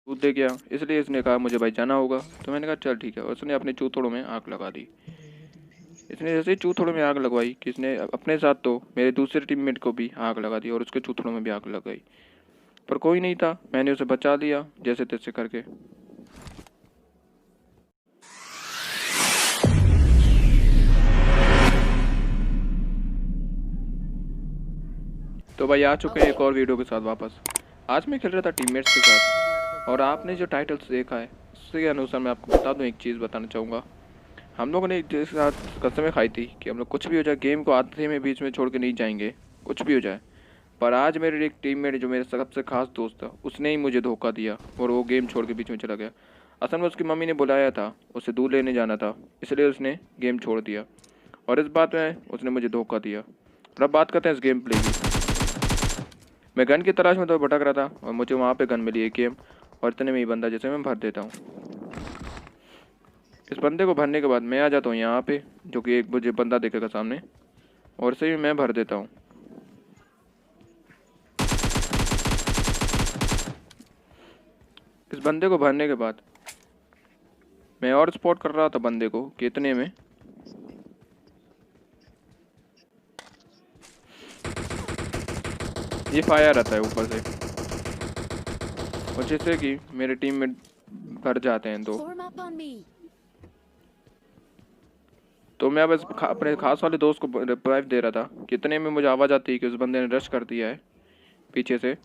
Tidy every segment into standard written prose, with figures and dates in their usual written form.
दूध दे गया, इसलिए इसने कहा मुझे भाई जाना होगा। तो मैंने कहा चल ठीक है, और उसने अपने चूथड़ों में आग लगा दी। इसने जैसे ही चूथड़ों में आग लगवाई कि इसने अपने साथ तो मेरे दूसरे टीममेट को भी आग लगा दी और उसके चूथड़ों में भी आग लग गई। पर कोई नहीं था, मैंने उसे बचा लिया जैसे तैसे करके। तो भाई आ चुके हैं एक और वीडियो के साथ वापस। आज मैं खेल रहा था टीममेट्स के साथ, और आपने जो टाइटल्स देखा है उसके अनुसार मैं आपको बता दूं, एक चीज़ बताना चाहूँगा। हम लोगों ने एक दूसरे के साथ कसमें खाई थी कि हम लोग कुछ भी हो जाए गेम को आधे में बीच में छोड़ के नहीं जाएंगे, कुछ भी हो जाए। पर आज मेरे एक टीममेट जो मेरे सबसे खास दोस्त था, उसने ही मुझे धोखा दिया और वो गेम छोड़ के बीच में चला गया। असल में उसकी मम्मी ने बुलाया था, उसे दूध लेने जाना था, इसलिए उसने गेम छोड़ दिया और इस बात में उसने मुझे धोखा दिया। और अब बात करते हैं इस गेम प्ले की। मैं गन की तलाश में तो भटक रहा था और मुझे वहाँ पे गन मिली एक गेम, और इतने में ही बंदा जैसे मैं भर देता हूँ। इस बंदे को भरने के बाद मैं आ जाता हूँ यहाँ पे, जो कि एक मुझे बंदा देखेगा सामने, और इसे भी मैं भर देता हूँ। इस बंदे को भरने के बाद मैं और स्पॉट कर रहा था बंदे को कि इतने में ये फायर आता है ऊपर से, और जिससे कि मेरे टीम में भर जाते हैं दो। तो मैं बस अपने खास वाले दोस्त को रिवाइव दे रहा था, कितने में मुझे आवाज़ आती है कि उस बंदे ने रश कर दिया है पीछे से।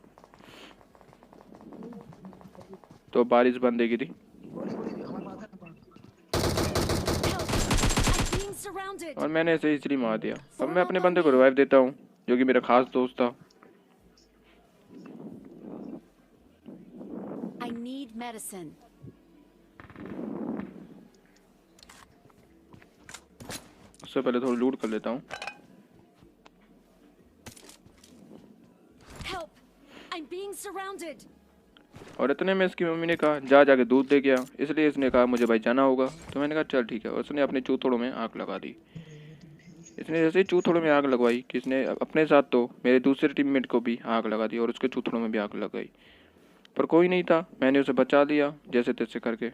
तो बारिश बंदे की थी और मैंने इसे इजीली मार दिया। अब मैं अपने बंदे को रिवाइव देता हूँ, जो कि मेरा खास दोस्त था। I need medicine. उससे पहले थोड़ा लूट कर लेता हूँ। Help! I'm being surrounded. और इतने में इसकी मम्मी ने कहा जा जाके दूध दे गया, इसलिए इसने कहा मुझे भाई जाना होगा। तो मैंने कहा चल ठीक है, और उसने अपने चूथड़ों में आग लगा दी। इसने जैसे ही चूथड़ों में आग लगवाई कि इसने अपने साथ तो मेरे दूसरे टीममेट को भी आग लगा दी और उसके चूथड़ों में भी आग लग गई। पर कोई नहीं था, मैंने उसे बचा लिया जैसे तैसे करके।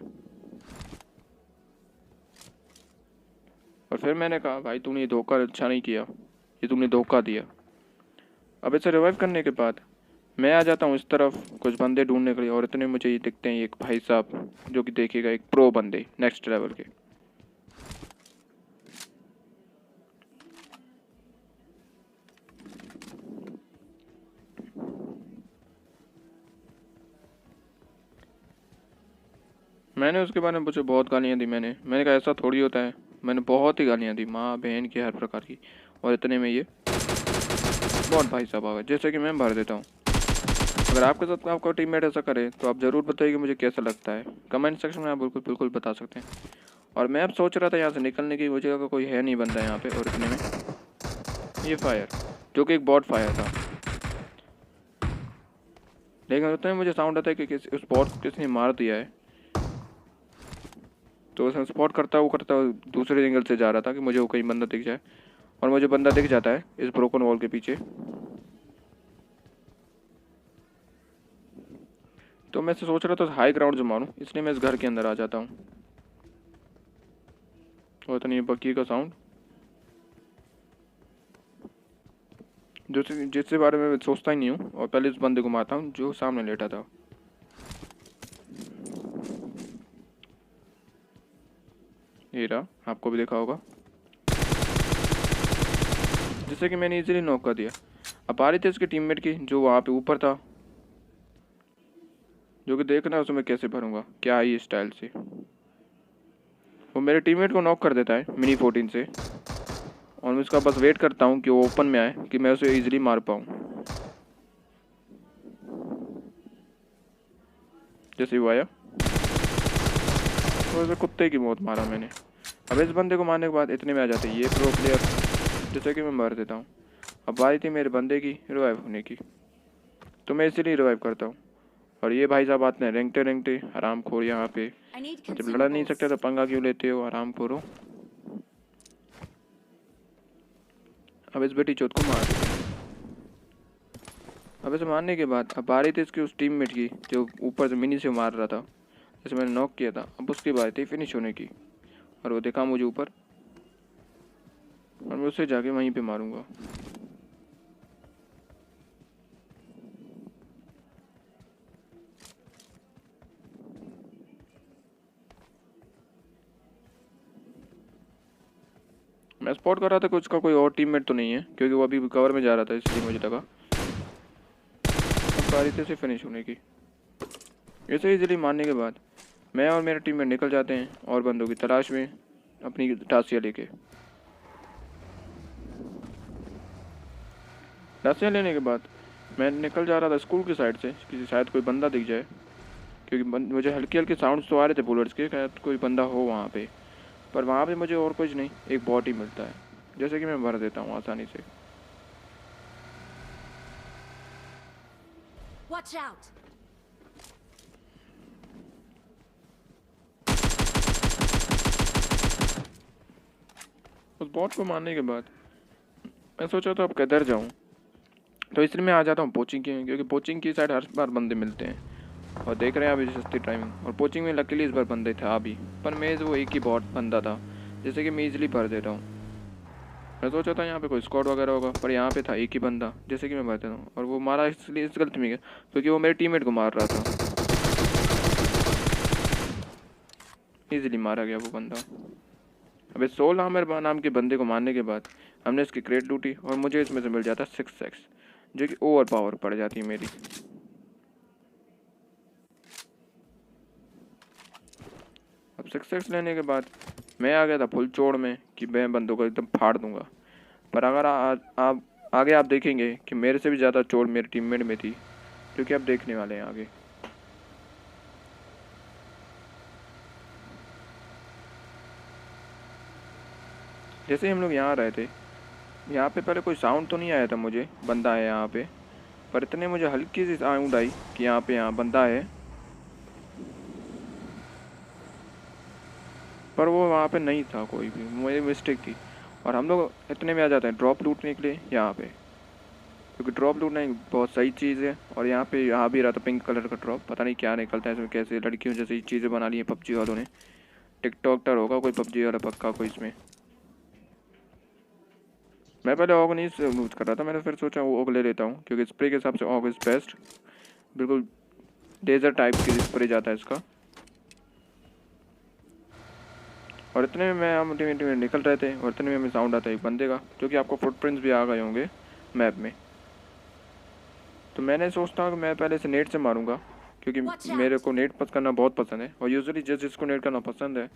और फिर मैंने कहा भाई तूने ये धोखा अच्छा नहीं किया, ये तुमने धोखा दिया। अब इसे रिवाइव करने के बाद मैं आ जाता हूँ इस तरफ कुछ बंदे ढूंढने के लिए, और इतने मुझे ये दिखते हैं एक भाई साहब, जो कि देखिएगा एक प्रो बंदे नेक्स्ट लेवल के। मैंने उसके बारे में मुझे बहुत गालियाँ दी। मैंने कहा ऐसा थोड़ी होता है। मैंने बहुत ही गालियाँ दी, माँ बहन की, हर प्रकार की। और इतने में ये बहुत भाई साहब आ गए, जैसे कि मैं भर देता हूँ। अगर आपके साथ आपका टीममेट ऐसा करे तो आप ज़रूर बताइए मुझे कैसा लगता है। कमेंट सेक्शन में आप बिल्कुल बिल्कुल बता सकते हैं। और मैं अब सोच रहा था यहाँ से निकलने की, मुझे लगा कोई है नहीं बंदा यहाँ पे, और इतने में ये फायर, जो कि एक बॉट फायर था। लेकिन उतने में मुझे साउंड आता है कि उस बॉट को किसने मार दिया है। तो उसमें स्पॉट करता हुआ दूसरे एंगल से जा रहा था कि मुझे वो कहीं बंदा दिख जाए, और मुझे बंदा दिख जाता है इस ब्रोकन वॉल के पीछे। तो मैं सोच रहा था हाई ग्राउंड जो मारूं, इसलिए मैं इस घर के अंदर आ जाता हूँ। और इतनी बग्गी का साउंड, जो जिसके बारे में मैं सोचता ही नहीं हूँ, और पहले इस बंदे को मारता हूँ जो सामने लेटा था। ये रहा, आपको भी देखा होगा, जिससे कि मैंने इजीली नॉक कर दिया। अब बारी थी उसके टीममेट की, जो वहाँ पे ऊपर था, जो कि देखना है उसे मैं कैसे भरूंगा क्या ही स्टाइल से। वो मेरे टीममेट को नॉक कर देता है मिनी 14 से, और मैं उसका बस वेट करता हूँ कि वो ओपन में आए कि मैं उसे इजीली मार पाऊँ। जैसे वो आया तो उसे कुत्ते की मौत मारा मैंने। अब इस बंदे को मारने के बाद इतने में आ जाते ये प्रो प्लेयर, जैसे कि मैं मार देता हूँ। अब बारी थी मेरे बंदे की रिवाइव होने की, तो मैं इसीलिए रिवाइव करता हूँ। और ये भाई साहब आते हैं रेंगते रेंगते, आराम खोर यहाँ पे। जब लड़ा नहीं सकते तो पंगा क्यों लेते हो, आराम खोरो। अब इस बेटी चौथ को मार देते। अब इसे मारने के बाद अब बारी थी इसकी उस टीममेट की जो ऊपर से मिनी से मार रहा था, जैसे मैंने नॉक किया था। अब उसकी बारी थी फिनिश होने की, और वो देखा मुझे ऊपर, और मैं उससे जाके वहीं पे मारूंगा। मैं स्पॉट कर रहा था कि उसका कोई और टीममेट तो नहीं है, क्योंकि वो अभी कवर में जा रहा था, इसलिए मुझे लगा। अब बारी थी इसे फिनिश होने की। इसे इजीली मारने के बाद मैं और मेरा टीममेट निकल जाते हैं और बंदों की तलाश में अपनी टासिया लेके। टासिया लेने के बाद मैं निकल जा रहा था स्कूल की साइड से, किसी शायद कोई बंदा दिख जाए, क्योंकि मुझे हल्के हल्के साउंड्स तो आ रहे थे बुलेट्स के, शायद कोई बंदा हो वहाँ पे। पर वहाँ पे मुझे और कुछ नहीं, एक बॉट ही मिलता है, जैसे कि मैं भर देता हूँ आसानी से। Watch out! उस बॉट को मारने के बाद मैं सोचा तो अब किधर जाऊँ, तो इसलिए मैं आ जाता हूँ पोचिंग की, क्योंकि पोचिंग की साइड हर बार बंदे मिलते हैं। और देख रहे हैं अभी सस्ती टाइमिंग, और पोचिंग में लकीली इस बार बंदे था अभी, पर मैं वो एक ही बॉट बंदा था, जैसे कि मैं इजीली भर देता हूँ। मैं सोचा था यहाँ पे कोई स्क्वाड वगैरह होगा, पर यहाँ पे था एक ही बंदा, जैसे कि मैं भर देता हूँ। और वो मारा इसलिए इस गलती में गया क्योंकि वो मेरे टीममेट को मार रहा था। इजीली मारा गया वो बंदा। अबे सोल आमिर नाम के बंदे को मारने के बाद हमने इसकी क्रेट लूटी, और मुझे इसमें से मिल जाता 6x, जो कि ओवर पावर पड़ जाती है मेरी। अब 6x लेने के बाद मैं आ गया था फुल चोड़ में कि मैं बंदों को एकदम फाड़ दूंगा। पर अगर आप आगे आप देखेंगे कि मेरे से भी ज़्यादा चोड़ मेरे टीममेट में थी, जो कि आप देखने वाले हैं आगे। जैसे ही हम लोग यहाँ रहे थे, यहाँ पे पहले कोई साउंड तो नहीं आया था मुझे बंदा है यहाँ पे, पर इतने मुझे हल्की सी साउंड आई कि यहाँ बंदा है, पर वो वहाँ पे नहीं था कोई भी, मेरी मिस्टेक थी। और हम लोग इतने में आ जाते हैं ड्रॉप लूटने के लिए यहाँ पे, क्योंकि ड्रॉप लूटना एक बहुत सही चीज़ है। और यहाँ पे यहाँ भी रहा था पिंक कलर का ड्रॉप, पता नहीं क्या निकलता है इसमें, कैसे लड़कियों जैसी चीज़ें बना ली है पबजी वालों ने। टिकटॉकर होगा कोई पबजी वाला पक्का कोई इसमें। मैं पहले ऑग नहीं यूज़ कर रहा था, मैंने फिर सोचा वो ऑग ले लेता हूँ, क्योंकि स्प्रे के हिसाब से ऑग इज़ बेस्ट। बिल्कुल डेजर टाइप की स्प्रे जाता है इसका। और इतने में मैं हम टीम निकल रहे थे, और इतने में हमें साउंड आता है एक बंदे का, जो कि आपको फुटप्रिंट्स भी आ गए होंगे मैप में। तो मैंने सोचता हूँ कि मैं पहले से नेट से मारूंगा, क्योंकि मेरे को नेट पास करना बहुत पसंद है। और यूजुअली जिसको नेट करना पसंद है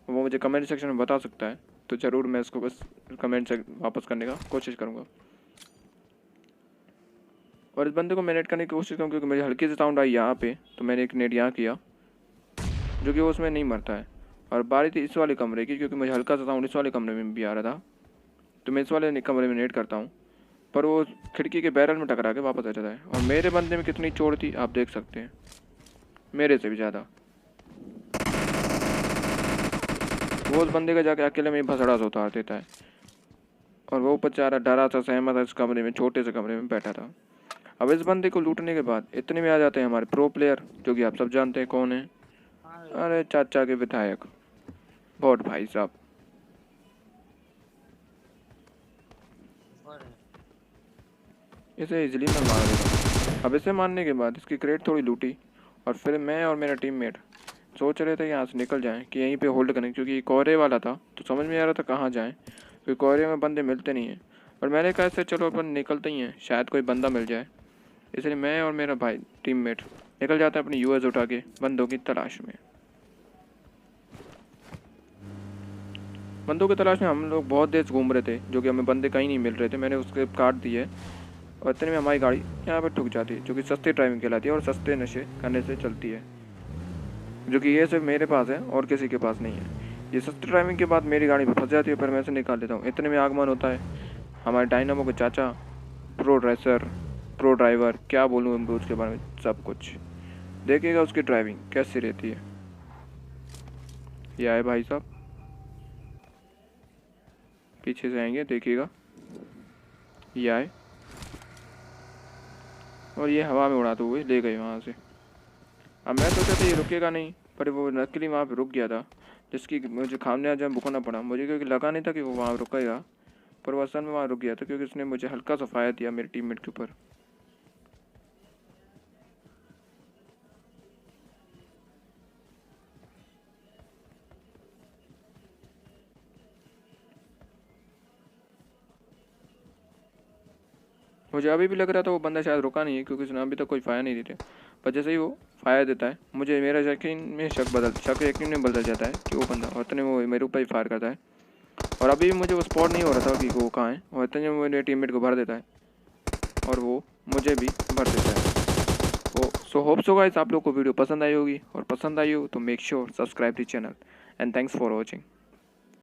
वो मुझे कमेंट सेक्शन में बता सकता है, तो ज़रूर मैं इसको बस कमेंट से वापस करने का कोशिश करूँगा। और इस बंदे को मैं नेट करने की कोशिश करूँ, क्योंकि मुझे हल्की सी साउंड आई यहाँ पे, तो मैंने एक नेट यहाँ किया, जो कि वो उसमें नहीं मरता है। और बारी थी इस वाले कमरे की, क्योंकि मुझे हल्का सा साउंड इस वाले कमरे में भी आ रहा था, तो मैं इस वाले कमरे में नेट करता हूँ, पर वो खिड़की के बैरल में टकरा के वापस आ जाता है। और मेरे बंदे में कितनी चोट थी आप देख सकते हैं, मेरे से भी ज़्यादा। वो उस बंदे का जाके अकेले में भसड़ा से उतार देता है, और वो बेचारा डरा सा सहमा था इस कमरे में, छोटे से कमरे में बैठा था। अब इस बंदे को लूटने के बाद इतने में आ जाते हैं हमारे प्रो प्लेयर, जो कि आप सब जानते हैं कौन है। अरे चाचा के विधायक बॉट भाई साहब। इसे इजीली मैं मार देता हूँ। अब इसे मारने के बाद इसकी क्रेट थोड़ी लूटी, और फिर मैं और मेरा टीममेट सोच रहे थे यहाँ से निकल जाएं, कि यहीं पे होल्ड करें, क्योंकि कोहरे वाला था तो समझ में आ रहा था कहाँ जाएं, क्योंकि कोहरे में बंदे मिलते नहीं हैं। और मैंने कहा ऐसे चलो अपन निकलते ही हैं, शायद कोई बंदा मिल जाए। इसलिए मैं और मेरा भाई टीममेट निकल जाते हैं अपनी यूएस उठा के बंदों की तलाश में। बंदों की तलाश में हम लोग बहुत देर घूम रहे थे, जो कि हमें बंदे कहीं नहीं मिल रहे थे। मैंने उसके काट दिए, और इतने में हमारी गाड़ी यहाँ पर ठुक जाती है, जो कि सस्ती ड्राइविंग कहलाती है और सस्ते नशे करने से चलती है, जो कि ये सिर्फ मेरे पास है और किसी के पास नहीं है। ये सस्ती ड्राइविंग के बाद मेरी गाड़ी में फंस जाती है, पर मैं इसे निकाल लेता हूँ। इतने में आगमन होता है हमारे डायनामो के चाचा, प्रो रेसर, प्रो ड्राइवर, क्या बोलूँ मैं उसके बारे में, सब कुछ देखिएगा उसकी ड्राइविंग कैसी रहती है। ये आए भाई साहब, पीछे से आएंगे देखिएगा, ये आए। और ये हवा में उड़ाते हुए ले गए वहाँ से। अब मैं सोचा था ये रुकेगा नहीं, पर वो नकली वहाँ पे रुक गया था, जिसकी मुझे खामियाजा भुगतना पड़ा मुझे, क्योंकि लगा नहीं था कि वो वहाँ रुकेगा, पर वो असल में वहाँ रुक गया था क्योंकि उसने मुझे हल्का सा फायर दिया मेरे टीममेट के ऊपर। मुझे अभी भी लग रहा था वो बंदा शायद रुका नहीं है, क्योंकि उसने अभी तक कोई फायर नहीं देते, पर जैसे ही वो फायर देता है मुझे मेरा शक यकीन में बदल जाता है कि वो बंदा, और इतने वो मेरे ऊपर ही फायर करता है। और अभी भी मुझे वो स्पॉट नहीं हो रहा था कि वो कहाँ है, और इतने में मेरे टीममेट को भर देता है और वो मुझे भी भर देता है। सो होप सो गाइस आप लोग को वीडियो पसंद आई होगी, और पसंद आई हो तो make sure subscribe the channel and thanks for watching.